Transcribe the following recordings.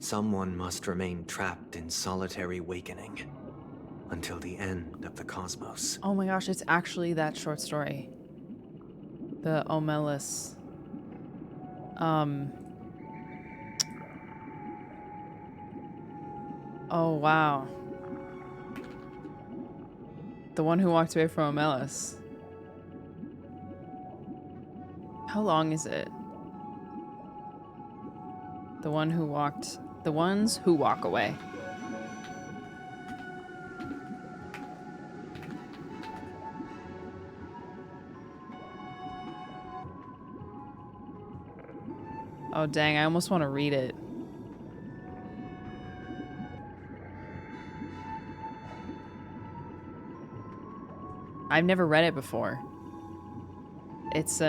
Someone must remain trapped in solitary wakening until the end of the cosmos. Oh my gosh, it's actually that short story. The Omelis. Um. Oh, wow. The one who walked away from Omelis. How long is it? The one who walked... The ones who walk away. Oh, dang, I almost want to read it. I've never read it before. It's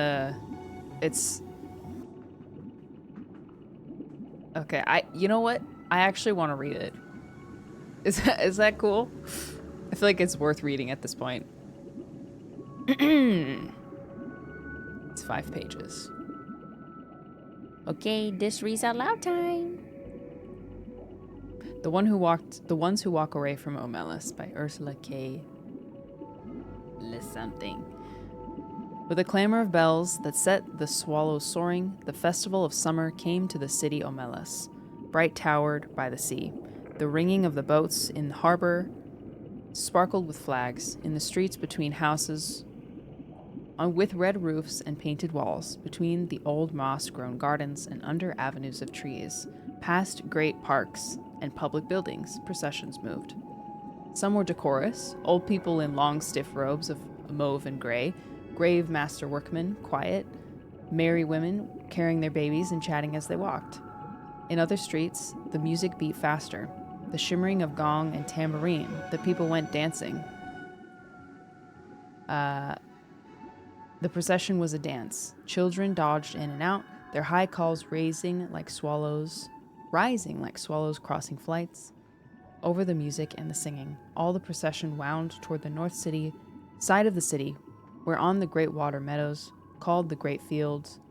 okay, you know what? I actually want to read it. Is that cool? I feel like it's worth reading at this point. It's 5 pages. Okay, this reads out loud time. The Ones Who Walk Away from Omelis by Ursula K. Le something. With a clamor of bells that set the swallows soaring, the festival of summer came to the city Omelis, bright towered by the sea. The ringing of the boats in the harbor sparkled with flags. In the streets between houses with red roofs and painted walls, between the old moss-grown gardens and under avenues of trees, past great parks and public buildings, processions moved. Some were decorous, old people in long stiff robes of mauve and gray, grave master workmen, quiet, merry women carrying their babies and chatting as they walked. In other streets, the music beat faster, the shimmering of gong and tambourine, the people went dancing. The procession was a dance. Children dodged in and out, their high calls rising like swallows crossing flights. Over the music and the singing, all the procession wound toward the north side of the city, where on the great water meadows, called the great fields,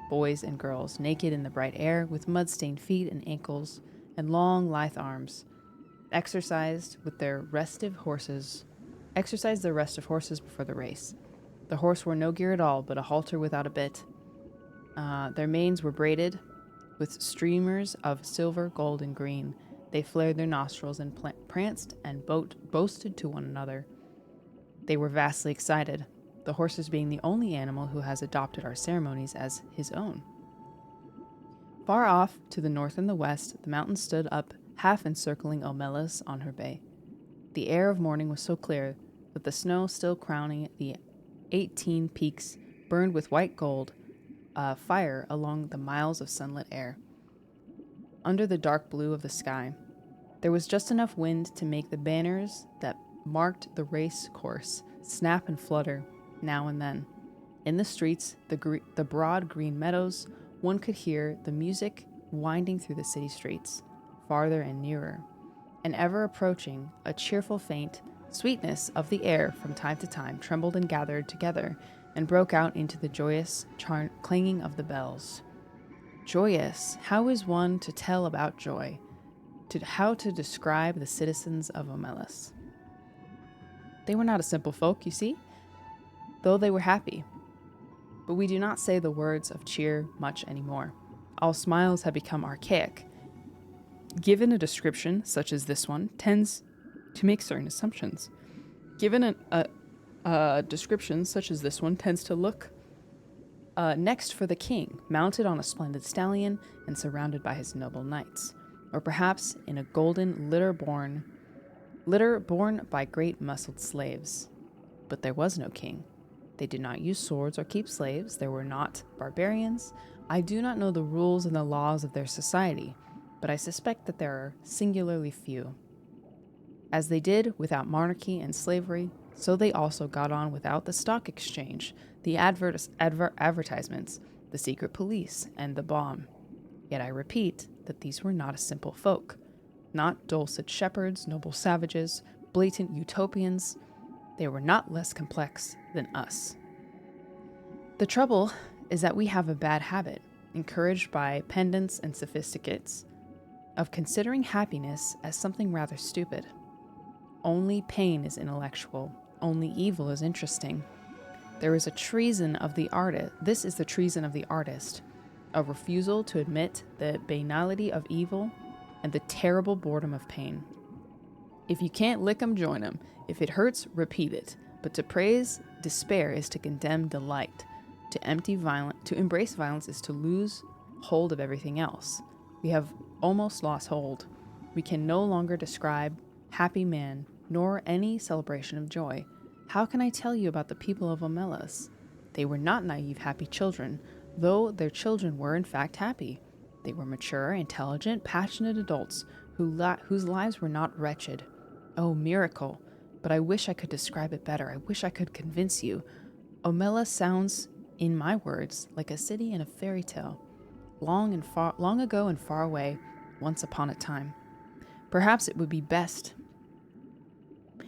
boys and girls, naked in the bright air, with mud-stained feet and ankles, and long, lithe arms, exercised their rest of horses before the race. The horse wore no gear at all, but a halter without a bit. Their manes were braided with streamers of silver, gold, and green. They flared their nostrils and pranced and boasted to one another. They were vastly excited, the horses being the only animal who has adopted our ceremonies as his own. Far off, to the north and the west, the mountains stood up, half encircling Omelis on her bay. The air of morning was so clear that the snow still crowning the 18 peaks burned with white gold fire along the miles of sunlit air. Under the dark blue of the sky, there was just enough wind to make the banners that marked the race course snap and flutter now and then. In the streets, the broad green meadows, one could hear the music winding through the city streets, farther and nearer, and ever approaching. A cheerful faint sweetness of the air from time to time trembled and gathered together and broke out into the joyous clanging of the bells. Joyous! How is one to tell about joy? How to describe the citizens of Omelis? They were not a simple folk, you see, though they were happy. But we do not say the words of cheer much anymore. All smiles have become archaic. Given a description such as this one tends to make certain assumptions. Given a description such as this one tends to look next for the king, mounted on a splendid stallion and surrounded by his noble knights, or perhaps in a golden litter borne by great muscled slaves. But there was no king. They did not use swords or keep slaves. They were not barbarians. I do not know the rules and the laws of their society, but I suspect that there are singularly few. As they did without monarchy and slavery, so they also got on without the stock exchange, the advertisements, the secret police, and the bomb. Yet I repeat that these were not a simple folk, not dulcet shepherds, noble savages, blatant utopians. They were not less complex than us. The trouble is that we have a bad habit, encouraged by pedants and sophisticates, of considering happiness as something rather stupid. Only pain is intellectual, only evil is interesting. There is a treason of the artist. This is the treason of the artist, a refusal to admit the banality of evil and the terrible boredom of pain. If you can't lick 'em, join 'em. If it hurts, repeat it. But to praise despair is to condemn delight. To embrace violence is to lose hold of everything else. We have almost lost hold. We can no longer describe happy man, nor any celebration of joy. How can I tell you about the people of Omelas? They were not naive, happy children, though their children were in fact happy. They were mature, intelligent, passionate adults whose lives were not wretched. Oh, miracle! But I wish I could describe it better. I wish I could convince you. Omela sounds, in my words, like a city in a fairy tale. Long ago and far away, once upon a time. Perhaps it would be best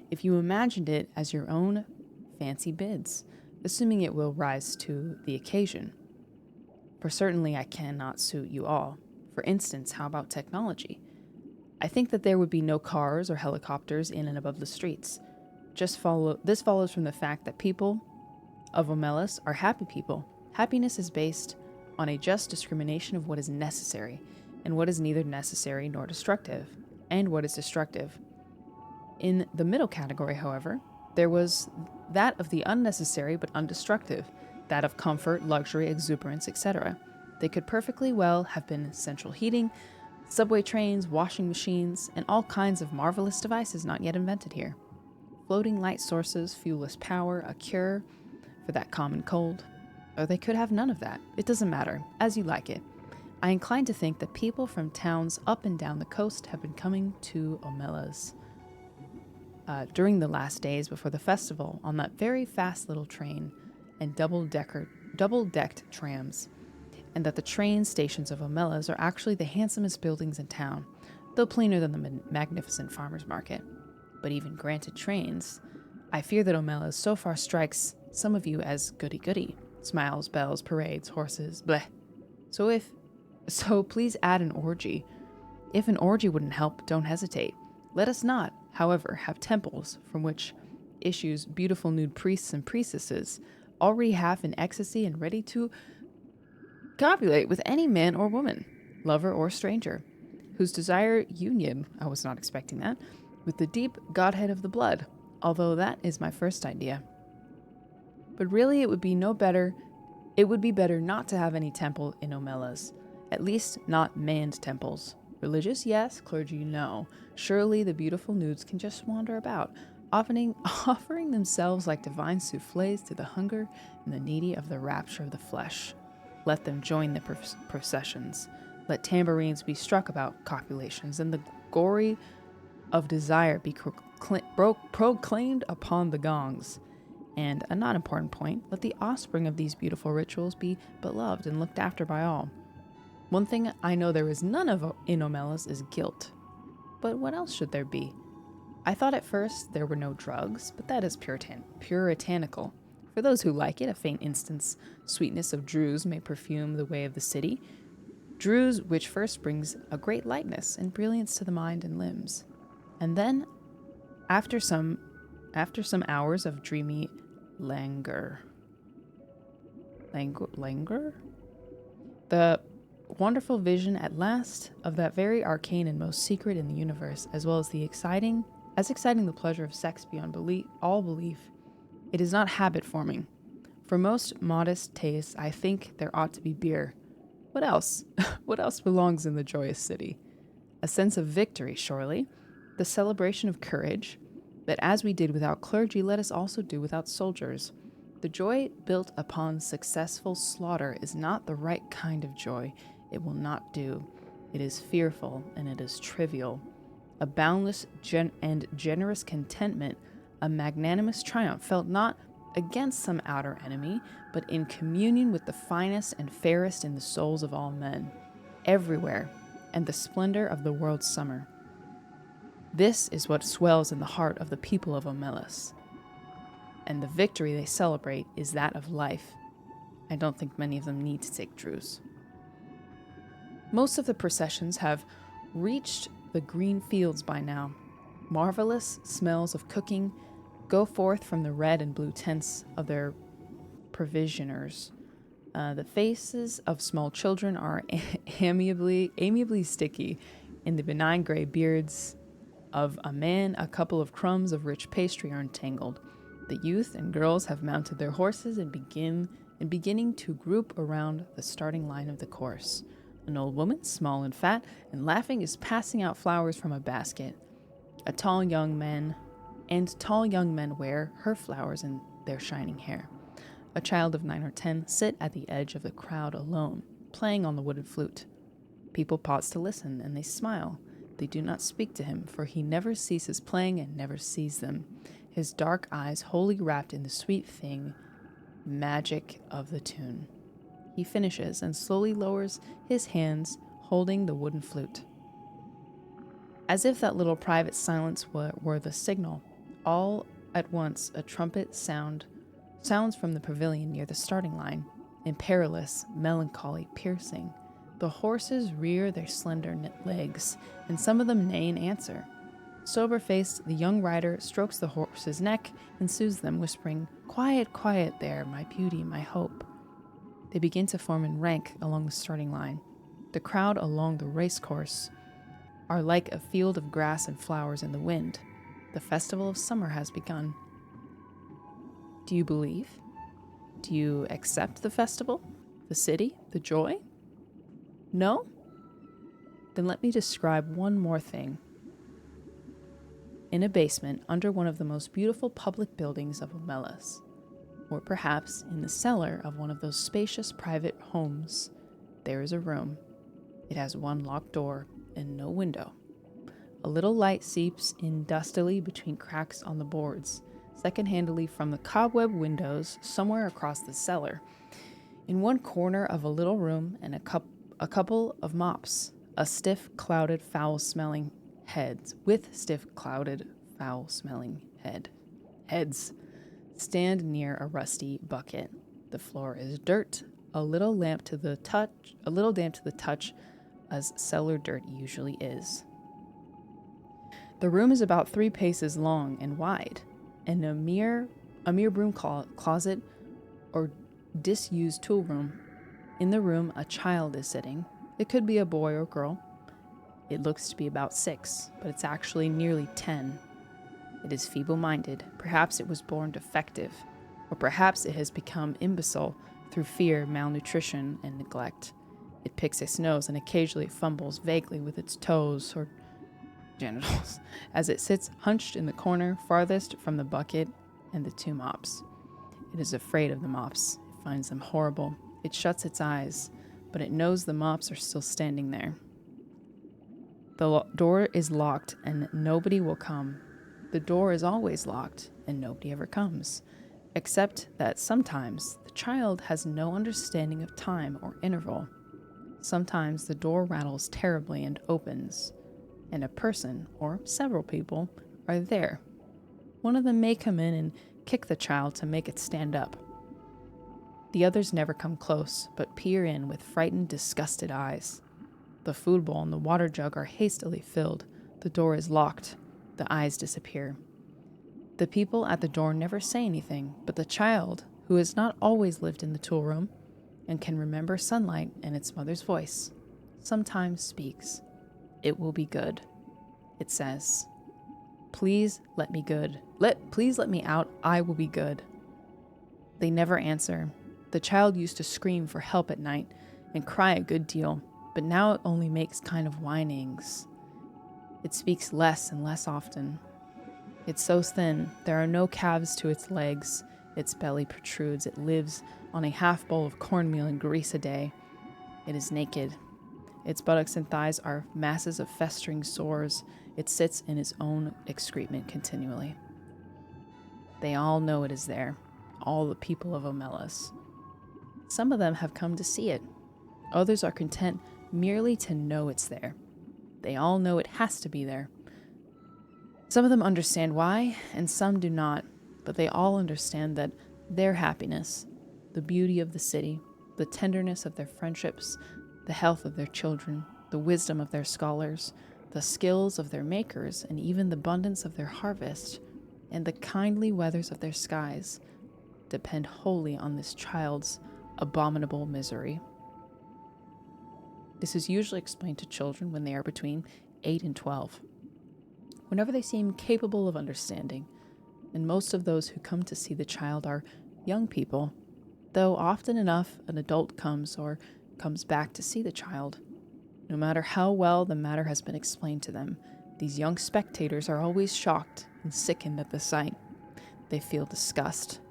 if you imagined it as your own fancy bids, assuming it will rise to the occasion. For certainly I cannot suit you all. For instance, how about technology? I think that there would be no cars or helicopters in and above the streets. This follows from the fact that people of Omelas are happy people. Happiness is based on a just discrimination of what is necessary, and what is neither necessary nor destructive, and what is destructive. In the middle category, however, there was that of the unnecessary but undestructive, that of comfort, luxury, exuberance, etc. They could perfectly well have been central heating, subway trains, washing machines, and all kinds of marvelous devices not yet invented here. Floating light sources, fuelless power, a cure for that common cold. Or they could have none of that. It doesn't matter, as you like it. I incline to think that people from towns up and down the coast have been coming to Omelas during the last days before the festival on that very fast little train and double-decked trams, and that the train stations of Omelas are actually the handsomest buildings in town, though plainer than the magnificent farmers' market. But even granted trains, I fear that Omelas so far strikes some of you as goody-goody. Smiles, bells, parades, horses, bleh. So please add an orgy. If an orgy wouldn't help, don't hesitate. Let us not, however, have temples from which issues beautiful nude priests and priestesses, already half in ecstasy and ready to copulate with any man or woman, lover or stranger, whose desire union, I was not expecting that, with the deep godhead of the blood, although that is my first idea. But really it would be better not to have any temple in Omelas, at least not manned temples. Religious, yes. Clergy, no. Surely the beautiful nudes can just wander about, offering themselves like divine souffles to the hunger and the needy of the rapture of the flesh. Let them join the processions. Let tambourines be struck about copulations, and the glory of desire be proclaimed upon the gongs. And a not important point, let the offspring of these beautiful rituals be beloved and looked after by all. One thing I know there is none of in Omelas is guilt. But what else should there be? I thought at first there were no drugs, but that is puritanical. For those who like it, a faint instance, sweetness of Druse may perfume the way of the city. Druse which first brings a great lightness and brilliance to the mind and limbs. And then, after some hours of dreamy languor, the wonderful vision at last of that very arcane and most secret in the universe, as well as the exciting the pleasure of sex beyond all belief. It is not habit forming. For most modest tastes, I think there ought to be beer. What else? What else belongs in the joyous city? A sense of victory, surely. The celebration of courage. But as we did without clergy, let us also do without soldiers. The joy built upon successful slaughter is not the right kind of joy. It will not do. It is fearful and it is trivial. A boundless and generous contentment, a magnanimous triumph felt not against some outer enemy, but in communion with the finest and fairest in the souls of all men, everywhere, and the splendor of the world's summer. This is what swells in the heart of the people of Omelas. And the victory they celebrate is that of life. I don't think many of them need to take Druse. Most of the processions have reached the green fields by now. Marvelous smells of cooking go forth from the red and blue tents of their provisioners. The faces of small children are amiably sticky. In the benign gray beards of a man, a couple of crumbs of rich pastry are entangled. The youth and girls have mounted their horses and beginning to group around the starting line of the course. An old woman, small and fat and laughing, is passing out flowers from a basket. Tall young men wear her flowers in their shining hair. A child of 9 or 10 sit at the edge of the crowd alone, playing on the wooden flute. People pause to listen, and they smile. They do not speak to him, for he never ceases playing and never sees them, his dark eyes wholly wrapped in the sweet thing magic of the tune. He finishes and slowly lowers his hands, holding the wooden flute. As if that little private silence were the signal, all at once a trumpet sounds from the pavilion near the starting line, imperious, melancholy, piercing. The horses rear their slender legs, and some of them neigh in answer. Sober-faced, the young rider strokes the horse's neck and soothes them, whispering, "Quiet, quiet there, my beauty, my hope." They begin to form in rank along the starting line. The crowd along the racecourse are like a field of grass and flowers in the wind. The festival of summer has begun. Do you believe? Do you accept the festival? The city? The joy? No? Then let me describe one more thing. In a basement under one of the most beautiful public buildings of Omelas, or perhaps in the cellar of one of those spacious private homes, there is a room. It has one locked door and no window. A little light seeps in dustily between cracks on the boards, second-handedly from the cobweb windows somewhere across the cellar. In one corner of a little room and a couple of mops, stiff, clouded, foul-smelling heads stand near a rusty bucket. The floor is dirt, a little damp to the touch, as cellar dirt usually is. The room is about 3 paces long and wide, and a mere broom closet or disused tool room. In the room, a child is sitting. It could be a boy or girl. It looks to be about 6, but it's actually nearly 10. It is feeble-minded. Perhaps it was born defective, or perhaps it has become imbecile through fear, malnutrition, and neglect. It picks its nose and occasionally fumbles vaguely with its toes or genitals as it sits hunched in the corner farthest from the bucket and the 2 mops. It is afraid of the mops. It finds them horrible. It shuts its eyes, but it knows the mops are still standing there. The door is locked and nobody will come. The door is always locked and nobody ever comes, except that sometimes the child has no understanding of time or interval. Sometimes the door rattles terribly and opens, and a person, or several people, are there. One of them may come in and kick the child to make it stand up. The others never come close, but peer in with frightened, disgusted eyes. The food bowl and the water jug are hastily filled. The door is locked. The eyes disappear. The people at the door never say anything, but the child, who has not always lived in the tool room and can remember sunlight and its mother's voice, sometimes speaks. "It will be good," it says. Please let me out. I will be good." They never answer. The child used to scream for help at night and cry a good deal, but now it only makes kind of whinings. It speaks less and less often. It's so thin, there are no calves to its legs. Its belly protrudes. It lives on a half bowl of cornmeal and grease a day. It is naked. Its buttocks and thighs are masses of festering sores. It sits in its own excrement continually. They all know it is there, all the people of Omelas. Some of them have come to see it. Others are content merely to know it's there. They all know it has to be there. Some of them understand why, and some do not, but they all understand that their happiness, the beauty of the city, the tenderness of their friendships, the health of their children, the wisdom of their scholars, the skills of their makers, and even the abundance of their harvest, and the kindly weathers of their skies, depend wholly on this child's abominable misery. This is usually explained to children when they are between 8 and 12, whenever they seem capable of understanding, and most of those who come to see the child are young people, though often enough an adult comes back to see the child. No matter how well the matter has been explained to them, these young spectators are always shocked and sickened at the sight. They feel disgust,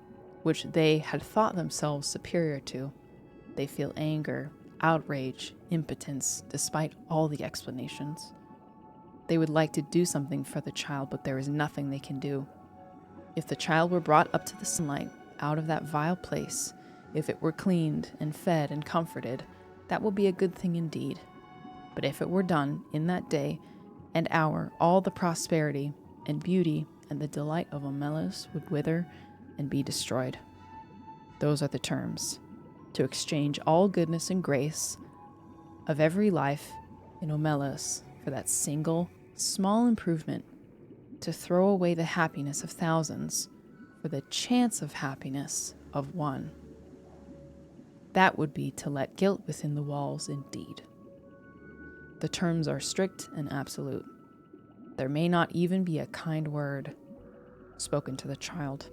which they had thought themselves superior to. They feel anger, outrage, impotence, despite all the explanations. They would like to do something for the child, but there is nothing they can do. If the child were brought up to the sunlight, out of that vile place, if it were cleaned and fed and comforted, that would be a good thing indeed. But if it were done in that day and hour, all the prosperity and beauty and the delight of Omelas would wither and be destroyed. Those are the terms: to exchange all goodness and grace of every life in Omelas for that single, small improvement, to throw away the happiness of thousands for the chance of happiness of one. That would be to let guilt within the walls indeed. The terms are strict and absolute. There may not even be a kind word spoken to the child.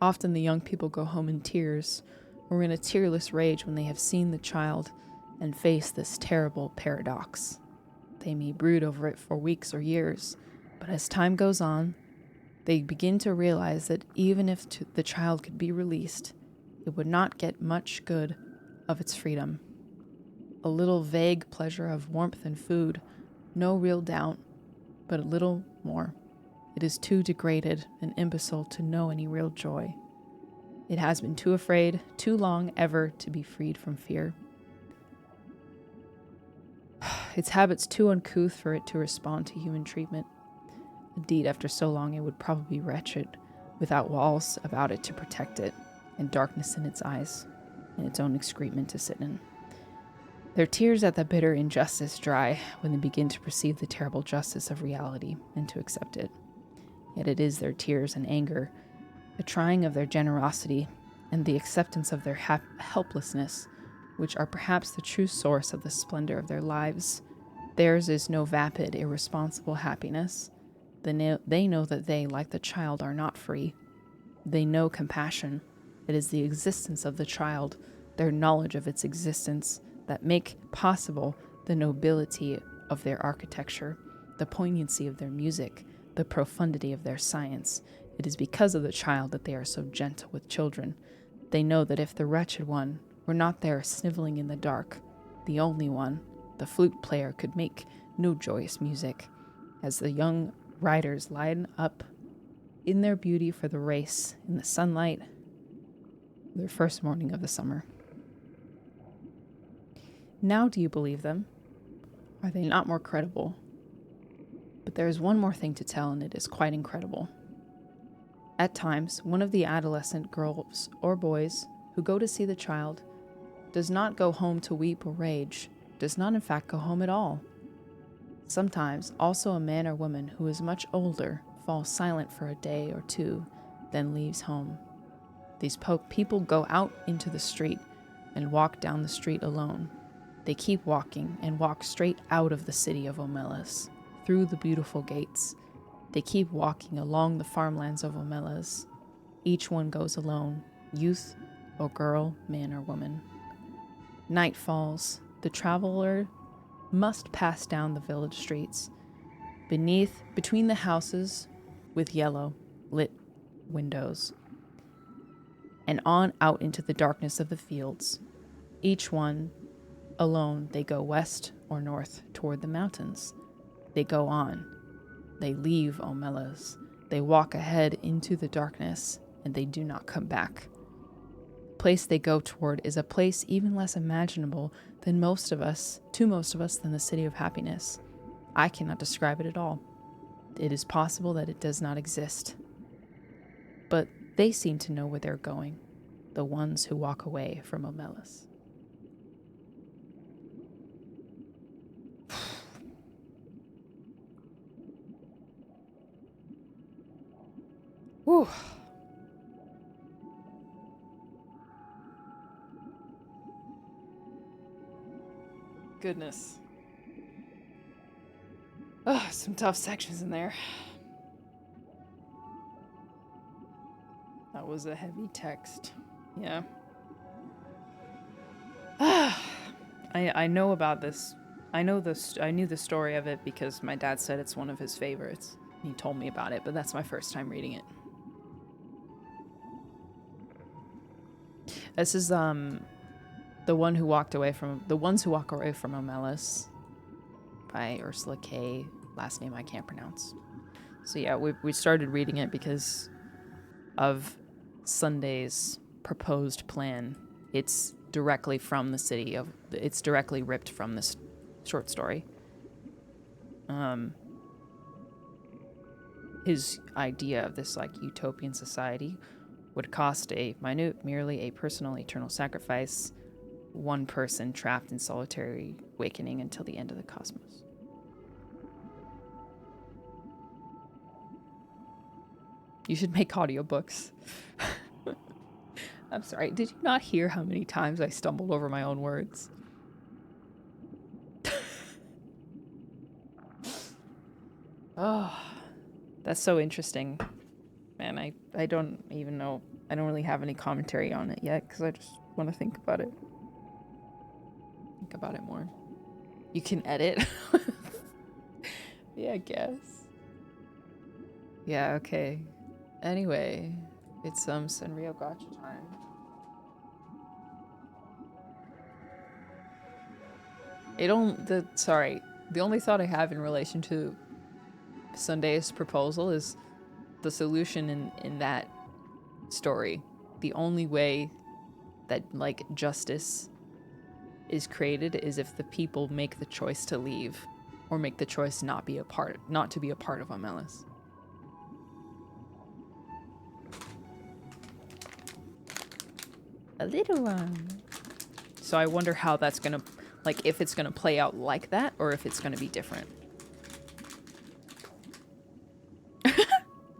Often the young people go home in tears or in a tearless rage when they have seen the child and face this terrible paradox. They may brood over it for weeks or years, but as time goes on, they begin to realize that even if the child could be released, it would not get much good of its freedom. A little vague pleasure of warmth and food, no real doubt, but a little more. It is too degraded and imbecile to know any real joy. It has been too afraid, too long ever to be freed from fear. Its habits too uncouth for it to respond to human treatment. Indeed, after so long it would probably be wretched, without walls about it to protect it, and darkness in its eyes, and its own excrement to sit in. Their tears at the bitter injustice dry when they begin to perceive the terrible justice of reality and to accept it. Yet it is their tears and anger, the trying of their generosity, and the acceptance of their helplessness, which are perhaps the true source of the splendor of their lives. Theirs is no vapid, irresponsible happiness. They know that they, like the child, are not free. They know compassion. It is the existence of the child, their knowledge of its existence, that make possible the nobility of their architecture, the poignancy of their music, the profundity of their science. It is because of the child that they are so gentle with children. They know that if the wretched one were not there sniveling in the dark, the only one, the flute player, could make no joyous music. As the young riders line up in their beauty for the race in the sunlight, their first morning of the summer. Now do you believe them? Are they not more credible? But there is one more thing to tell, and it is quite incredible. At times, one of the adolescent girls or boys who go to see the child does not go home to weep or rage, does not in fact go home at all. Sometimes also a man or woman who is much older falls silent for a day or two, then leaves home. These people go out into the street and walk down the street alone. They keep walking and walk straight out of the city of Omelas, through the beautiful gates. They keep walking along the farmlands of Omelas. Each one goes alone, youth or girl, man or woman. Night falls. The traveler must pass down the village streets, between the houses with yellow lit windows, and on out into the darkness of the fields. Each one alone, they go west or north toward the mountains. They go on. They leave Omelas. They walk ahead into the darkness, and they do not come back. The place they go toward is a place even less imaginable to most of us than the city of happiness. I cannot describe it at all. It is possible that it does not exist. But they seem to know where they're going, the ones who walk away from Omelas. Whew. Goodness. Oh, some tough sections in there. That was a heavy text. Yeah. I know about this. I knew the story of it because my dad said it's one of his favorites. He told me about it, but that's my first time reading it. This is the ones who walk away from Omelis by Ursula K. Last name I can't pronounce. So yeah, we started reading it because of Sunday's proposed plan. It's directly from the city of. It's directly ripped from this short story. His idea of this like utopian society would cost merely a personal eternal sacrifice, one person trapped in solitary awakening until the end of the cosmos. You should make audiobooks. I'm sorry, did you not hear how many times I stumbled over my own words? Oh, that's so interesting. Man, I don't even know. I don't really have any commentary on it yet because I just want to think about it. Think about it more. You can edit. Yeah, I guess. Yeah, okay. Anyway, it's Senryo Gacha time. The only thought I have in relation to Sunday's proposal is the solution in that story. The only way that like justice is created is if the people make the choice to leave or make the choice not to be a part of Omelis. A little one. So I wonder how that's gonna, like, if it's gonna play out like that or if it's gonna be different.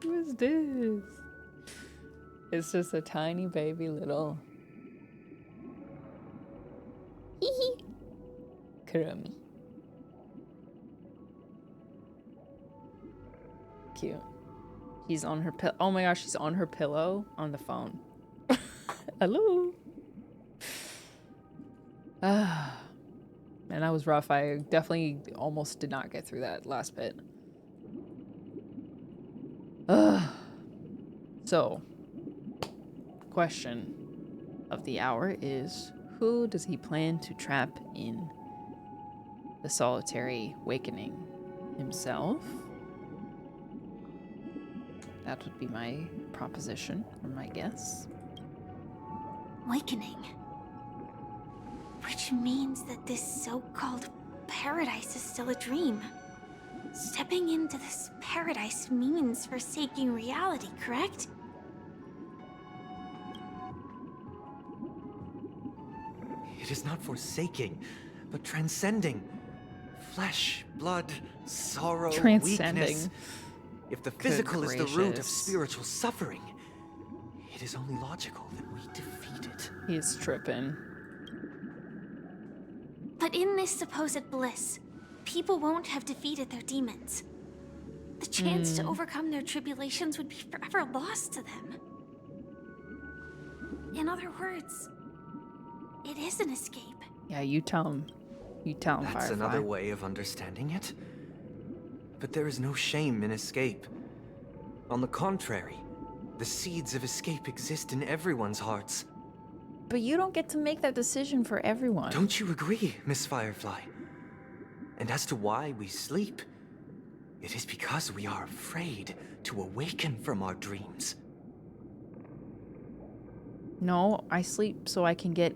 Who is this? It's just a tiny baby little. Hee Kurumi. Cute. She's on her pillow. Oh my gosh, she's on her pillow on the phone. Hello. Man, that was rough. I definitely almost did not get through that last bit. So, question of the hour is, who does he plan to trap in the solitary awakening? Himself? That would be my proposition, or my guess. Awakening. Which means that this so-called paradise is still a dream. Stepping into this paradise means forsaking reality, correct? It is not forsaking, but transcending. Flesh, blood, sorrow, Transcending. weakness. If the physical is the root of spiritual suffering, it is only logical that we defeat it. He's tripping. But in this supposed bliss, people won't have defeated their demons. The chance to overcome their tribulations would be forever lost to them. In other words, it is an escape. Yeah, you tell him. You tell him, That's Firefly. another way of understanding it. But there is no shame in escape. On the contrary, the seeds of escape exist in everyone's hearts. But you don't get to make that decision for everyone. Don't you agree, Miss Firefly? And as to why we sleep, it is because we are afraid to awaken from our dreams. No, I sleep so I can get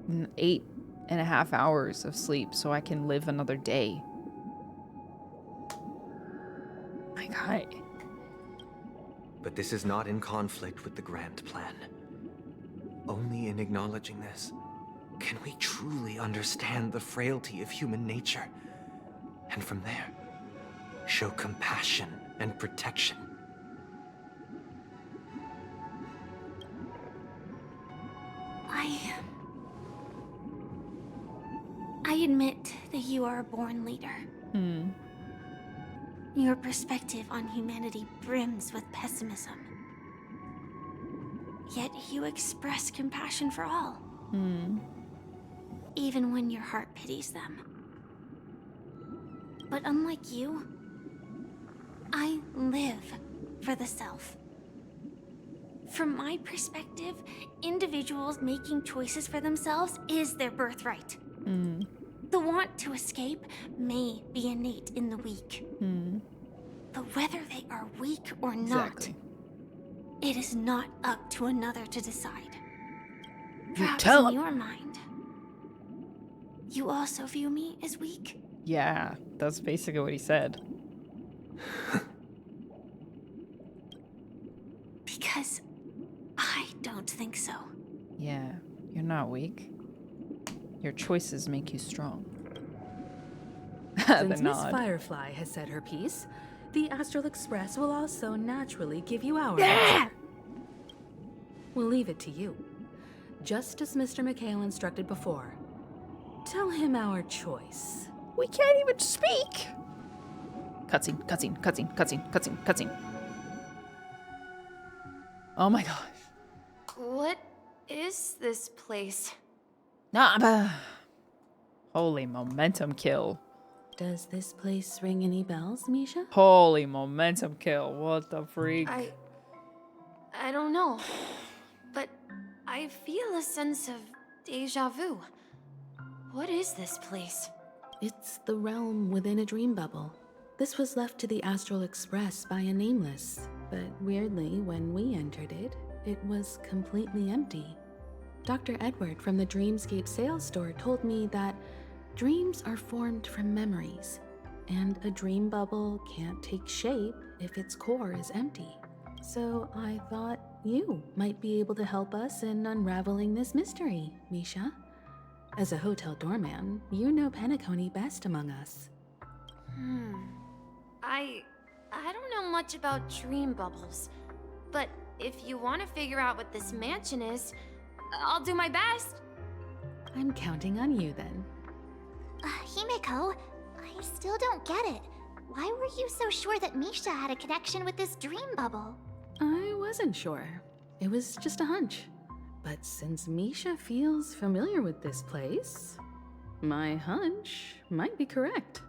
8.5 hours of sleep so I can live another day. My God. But this is not in conflict with the grand plan. Only in acknowledging this can we truly understand the frailty of human nature, and from there, show compassion and protection. admit that you are a born leader. Your perspective on humanity brims with pessimism. Yet you express compassion for all. Even when your heart pities them. But unlike you, I live for the self. From my perspective, individuals making choices for themselves is their birthright. The want to escape may be innate in the weak. But whether they are weak or not, it is not up to another to decide. Perhaps in your mind, you also view me as weak? Yeah, that's basically what he said. Because I don't think so. Yeah, you're not weak. Your choices make you strong. Since Miss Firefly has said her piece, the Astral Express will also naturally give you our answer. We'll leave it to you. Just as Mr. McHale instructed before. Tell him our choice. We can't even speak! Cutscene, cutscene, cutscene, cutscene, cutscene, cutscene. Oh my gosh. What is this place? Holy momentum kill. Does this place ring any bells, Misha? Holy momentum kill. What the freak? I don't know. But I feel a sense of deja vu. What is this place? It's the realm within a dream bubble. This was left to the Astral Express by a nameless, but weirdly, when we entered it, it was completely empty. Dr. Edward from the Dreamscape sales store told me that dreams are formed from memories, and a dream bubble can't take shape if its core is empty. So I thought you might be able to help us in unraveling this mystery, Misha. As a hotel doorman, you know Penacony best among us. I don't know much about dream bubbles, but if you want to figure out what this mansion is, I'll do my best. I'm counting on you then. Himeko, I still don't get it. Why were you so sure that Misha had a connection with this dream bubble? I wasn't sure. It was just a hunch. But since Misha feels familiar with this place, my hunch might be correct.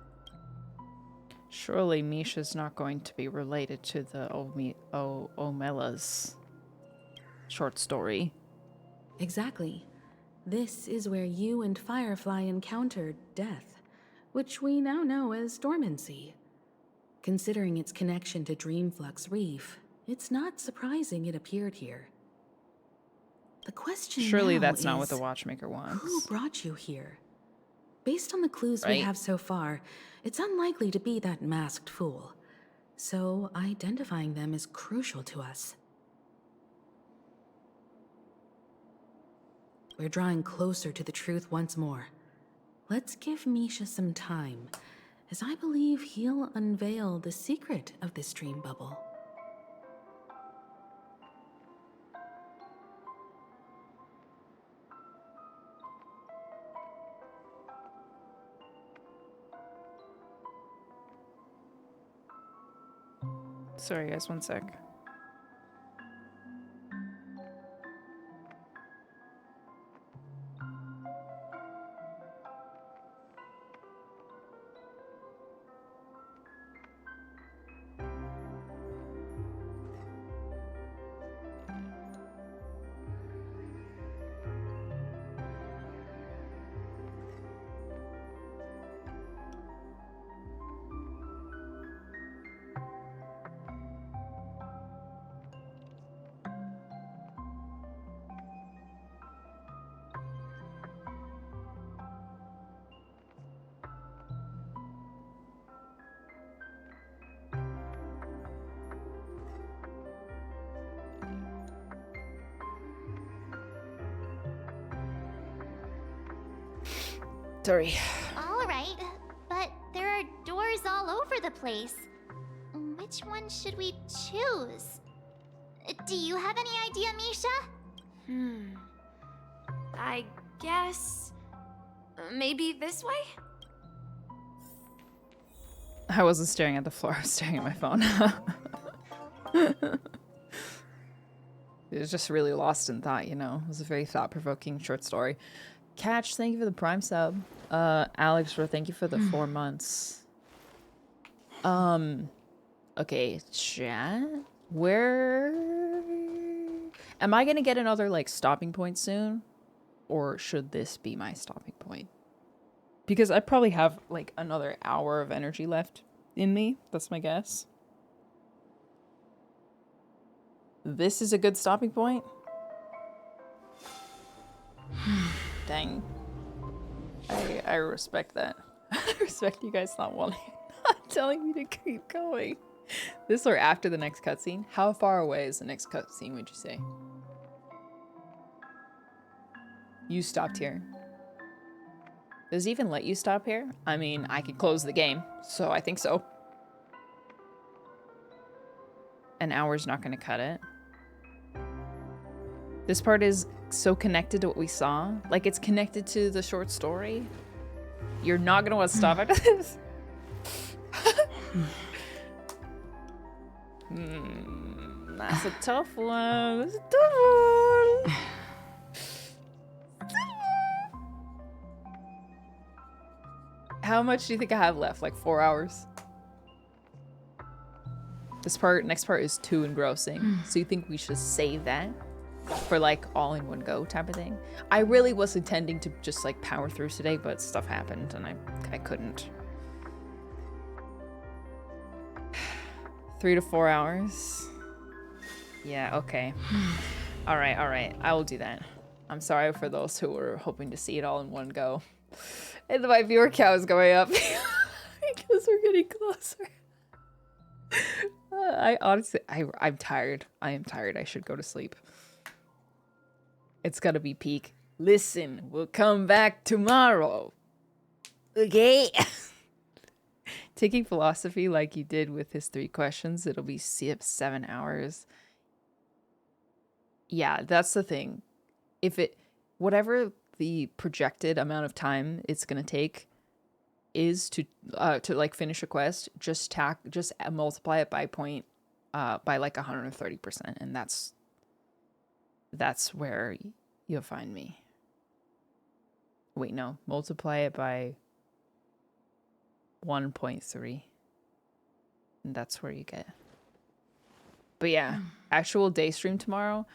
Surely Misha's not going to be related to the Omela's short story. Exactly. This is where you and Firefly encountered death, which we now know as dormancy. Considering its connection to Dreamflux Reef, it's not surprising it appeared here. The question Surely now that's not is, what the Watchmaker wants. who brought you here? Based on the clues we Right. have so far, it's unlikely to be that masked fool. So identifying them is crucial to us. We're drawing closer to the truth once more. Let's give Misha some time, as I believe he'll unveil the secret of this dream bubble. Sorry guys, one sec. Sorry. All right, but there are doors all over the place. Which one should we choose? Do you have any idea, Misha? I guess Maybe this way? I wasn't staring at the floor, I was staring at my phone. It was just really lost in thought, you know? It was a very thought-provoking short story. Catch, thank you for the Prime sub. Alex, thank you for the 4 months. Okay, chat. Where... Am I gonna get another, like, stopping point soon? Or should this be my stopping point? Because I probably have, like, another hour of energy left in me. That's my guess. This is a good stopping point? Dang. I respect that. I respect you guys not telling me to keep going. This or after the next cutscene? How far away is the next cutscene, would you say? You stopped here. Does it even let you stop here? I mean, I could close the game, so I think so. An hour's not gonna cut it. This part is so connected to what we saw. Like, it's connected to the short story. You're not gonna want to stop after this. That's a tough one. That's a tough one. How much do you think I have left? Like 4 hours? This part, next part is too engrossing. So you think we should save that for like all in one go type of thing? I really was intending to just like power through today, but stuff happened and I couldn't. 3 to 4 hours. Yeah, okay. All right. I will do that. I'm sorry for those who were hoping to see it all in one go. And my viewer count is going up because we're getting closer. I honestly, I'm tired. I am tired. I should go to sleep. It's gotta be peak. Listen, we'll come back tomorrow. Okay? Taking philosophy like you did with his 3 questions, it'll be 7 hours. Yeah, that's the thing. Whatever the projected amount of time it's gonna take is to like finish a quest, just multiply it by by like 130%, and that's where you'll find me. Wait, no, multiply it by 1.3, and that's where you get. But yeah, actual day stream tomorrow.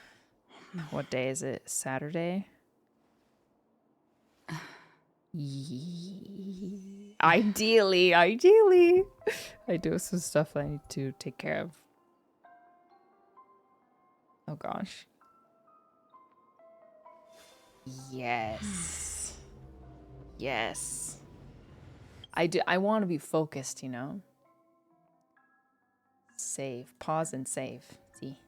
What day is it? Saturday? Ideally. I do have some stuff I need to take care of. Oh gosh. Yes. I want to be focused, you know? Save. Pause and save. See?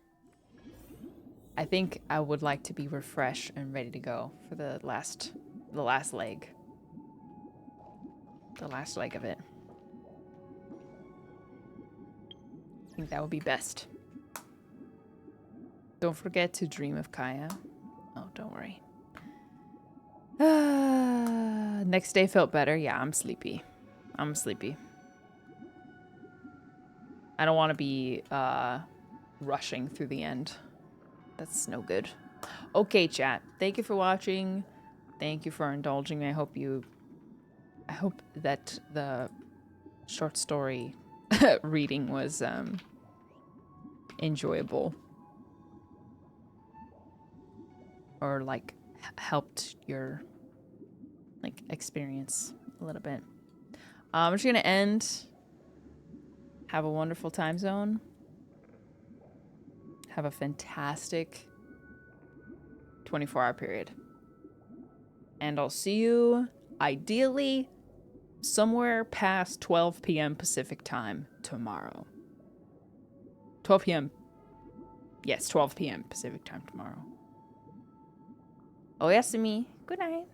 I think I would like to be refreshed and ready to go for the last leg. The last leg of it. I think that would be best. Don't forget to dream of Kaya. Oh, don't worry. Next day felt better. Yeah, I'm sleepy. I don't want to be rushing through the end. That's no good. Okay, chat. Thank you for watching. Thank you for indulging me. I hope that the short story reading was enjoyable. Or like helped your like experience a little bit. I'm just gonna end. Have a wonderful time zone. Have a fantastic 24-hour period. And I'll see you, ideally, somewhere past 12 p.m. Pacific time tomorrow. 12 p.m. Yes, 12 p.m. Pacific time tomorrow. Oyasumi. Good night.